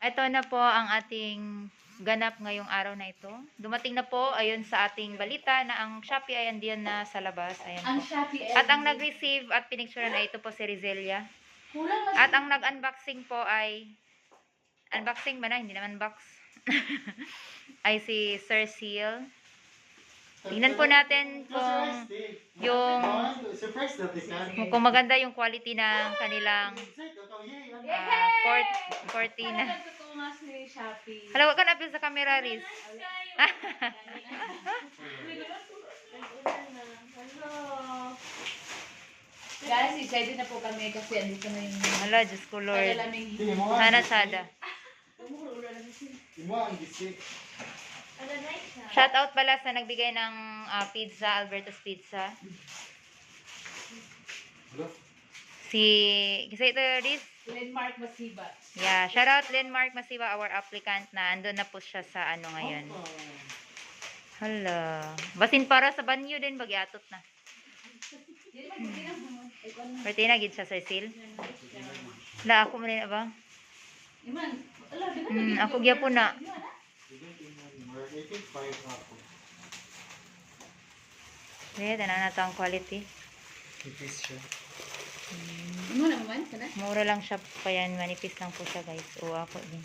Ito na po ang ating ganap ngayong araw na ito. Dumating na po, ayun sa ating balita na ang Shopee ay andiyan na sa labas. Ayan Ang po. Shopee ay... At ang nag-receive at pinicturean ay ito po si Rizelia. At ang nag-unboxing po ay... Unboxing ba na? Hindi naman box. ay si Sir Seal. Tingnan po natin kung maganda yung quality ng kanilang cortina. Hala, wag ka na sa camera, Riz. Guys, excited na po kami kasi andito na yung... Hala, Diyos ko Lord. Sana. Shout out pala sa nagbigay ng pizza, Alberto's Pizza. Kasi ito, Riz. Landmark Masiba. Yeah, shout out Landmark Masiba, our applicant na andun na po siya sa ano ngayon. Hala. Basin para sa banyo din, bagyatot na. Pwede na, gid sa Cecil. Hala, ako mo rin ba? Ako gya po na. Kaya, tanan na ito ang quality. Mura lang siya pa yan. Manipis lang po siya, guys. O, ako din.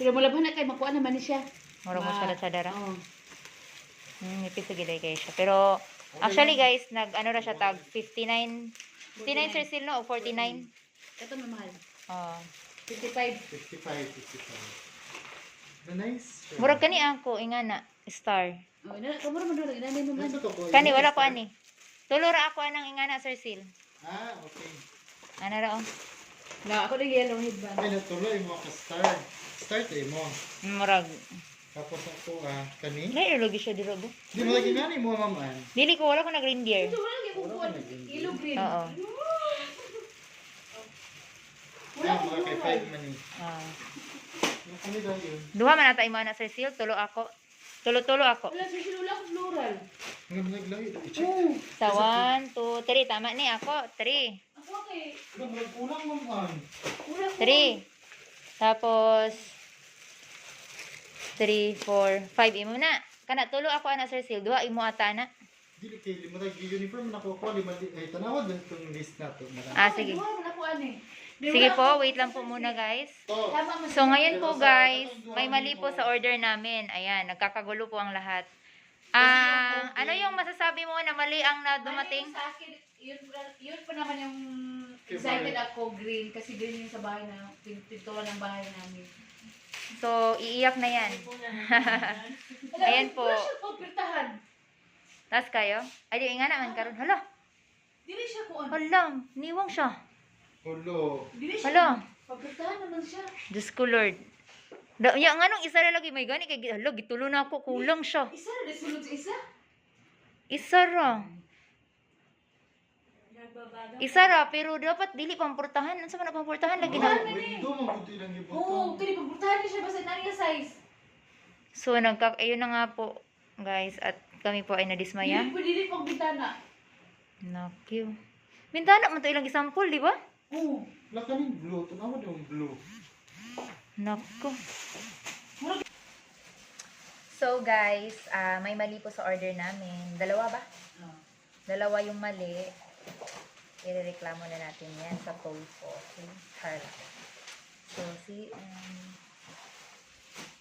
Pero mula ba na kayo makuha naman ni siya? Mura mo siya sa dara. Oo. Nipis sa giday kayo siya. Pero, actually, guys, ano na siya tag? 59. 59 Sir Sil, no? O 49? Ito mamahal. 55. 55. Nice. Murag kani ako, ingana. Star. Kamura mo doon. Inanay mo man. Kani, wala ko ani. Tulura ako anang ingana, Sir Sil. Okay. Ano ra o? Ako na yellow headband. Ay, natuloy mo ka start. Start mo. Murag. Tapos ako, kani? Layo lagi siya diro bo. Di mo lagi nani mo, maman. Dili ko, wala ko nag-reindeer. Ito wala ko buwan. Yellow green. Oo. Mga kay 5 man eh. Kani daw yun. Duha man ata imo na, Sir Sil. Tulo ako. Tulo ako. Wala, sir, wala ko floral. Ang naglayo. I-check. Sa 1, 2, 3. Tama ni ako. 3. Ako okay. Kulang maman. 3. Tapos 3, 4, 5 imo na. Kana tulo ako ana, Sir Sil. Duha imo ata na. Dili kay lima tag uniform na ko lima ay tanawad lang tong list na to. Sige. Wala ko ani. Sige po, wait lang po muna, guys. So, ngayon po, guys, may mali po sa order namin. Ayan, nagkakagulo po ang lahat. Ano yung masasabi mo na mali ang na dumating? Sa akin, yun pa naman yung excited ako green kasi green yung sa bahay na pintuan ng bahay namin. So, iiyak na yan. Ayan po. Wala siya pagpirtahan. Tapos kayo? Ay, di nga naman karon. Hala, Dili siya kuan. hala, niwang siya. Ulo. Dili siya. Hala, Pagpirtahan naman siya. Diyos ko Lord. Nga nung isa na lagi, may gani, kay hala, gitulo na ako, kulang siya. Isa na sunod sa isa. Isa ra. Isa ra, pero dapat dili pampurtahan. Ano sa mga pampurtahan? Lagi na. Window man gud ilang gibuto. Oo, kini pagpirtahan niya siya basta nani nga size. So, ayun na nga po, guys, at kami po ay nadismaya. Dili pang bintana. Nakyo. Bintana man to ilang isampol, di ba? Oo, lakanin blue. Tanawad yung blue. Nako. So, guys, may mali po sa order namin. Dalawa ba? Dalawa yung mali. Irereklamo na natin yan sa code po. Okay? So,